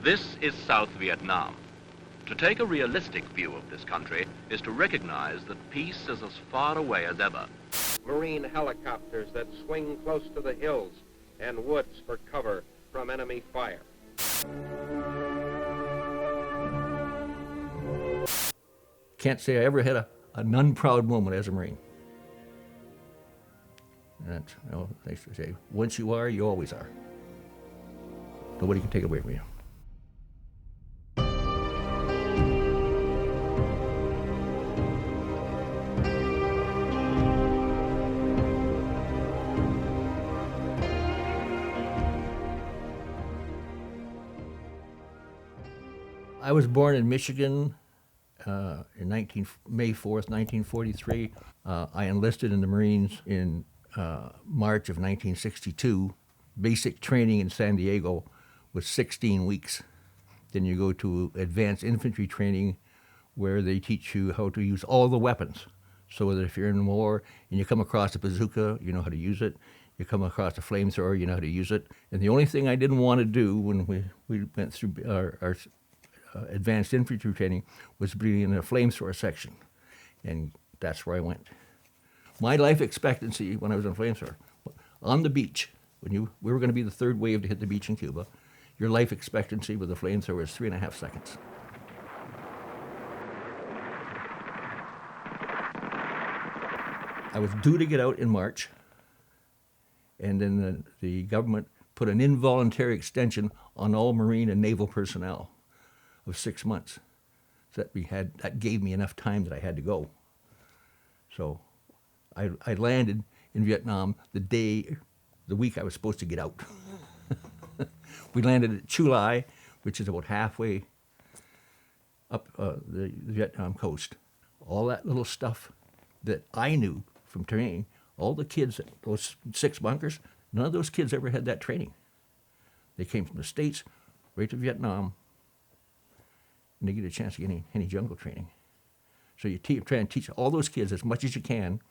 This is South Vietnam. To take a realistic view of this country is to recognize that peace is as far away as ever. Marine helicopters that swing close to the hills and woods for cover from enemy fire. Can't say I ever had an unproud moment as a Marine. And they used to say, once you are, you always are. Nobody can take it away from you. I was born in Michigan in May 4th, 1943. I enlisted in the Marines in March of 1962. Basic training in San Diego was 16 weeks. Then you go to advanced infantry training where they teach you how to use all the weapons. So that if you're in war and you come across a bazooka, you know how to use it. You come across a flamethrower, you know how to use it. And the only thing I didn't want to do when we went through our advanced infantry training was being in a flamethrower section. And that's where I went. My life expectancy when I was in flamethrower, on the beach, we were going to be the third wave to hit the beach in Cuba, your life expectancy with a flamethrower is 3.5 seconds. I was due to get out in March, and then the government put an involuntary extension on all Marine and naval personnel of 6 months. So that gave me enough time that I had to go. So I landed in Vietnam the week I was supposed to get out. We landed at Chu Lai, which is about halfway up the Vietnam coast. All that little stuff that I knew from training, all the kids, those 6 bunkers, none of those kids ever had that training. They came from the States right to Vietnam, and they get a chance of getting any jungle training. So you try and teach all those kids as much as you can,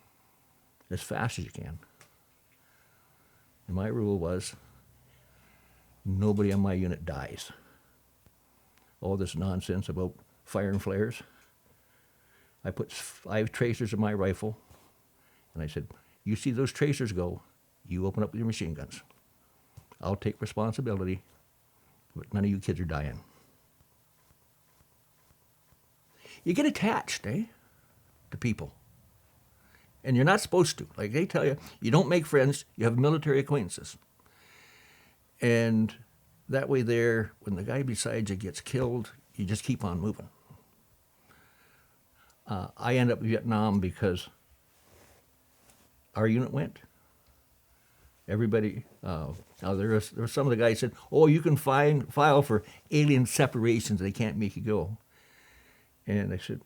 as fast as you can. And my rule was, nobody on my unit dies. All this nonsense about firing flares. I put 5 tracers in my rifle, and I said, you see those tracers go, you open up with your machine guns. I'll take responsibility, but none of you kids are dying. You get attached, to people. And you're not supposed to. Like they tell you, you don't make friends, you have military acquaintances. And that way there, when the guy beside you gets killed, you just keep on moving. I ended up in Vietnam because our unit went. Everybody, now there were some of the guys said, oh, you can file for alien separations, they can't make you go. And I said,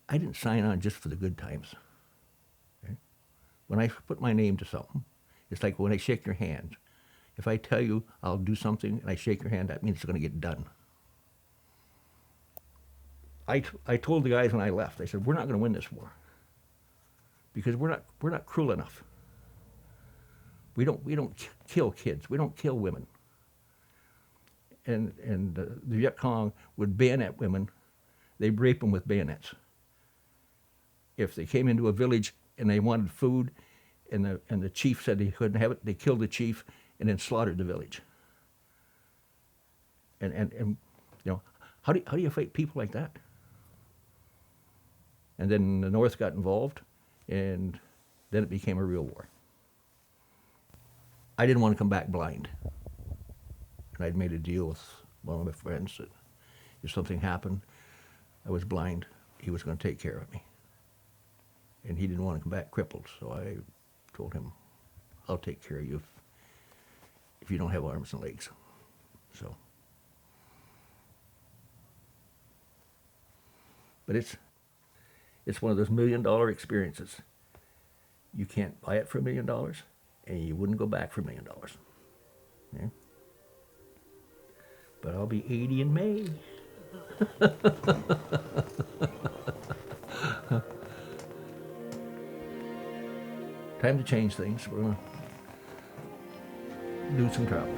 I didn't sign on just for the good times. Okay? When I put my name to something, it's like when I shake your hand. If I tell you I'll do something and I shake your hand, that means it's going to get done. I told the guys when I left, I said, we're not going to win this war because we're not cruel enough. We don't kill kids. We don't kill women. And the Viet Cong would bayonet women. They'd rape them with bayonets. If they came into a village and they wanted food, and the chief said they couldn't have it, they killed the chief and then slaughtered the village. And you know, how do you fight people like that? And then the North got involved, and then it became a real war. I didn't want to come back blind. And I'd made a deal with one of my friends that if something happened, I was blind, he was going to take care of me. And he didn't want to come back crippled, so I told him, I'll take care of you if you don't have arms and legs. So, but it's one of those $1 million experiences. You can't buy it for $1 million, and you wouldn't go back for $1 million. Yeah? But I'll be 80 in May. Time to change things. We're going to do some travel.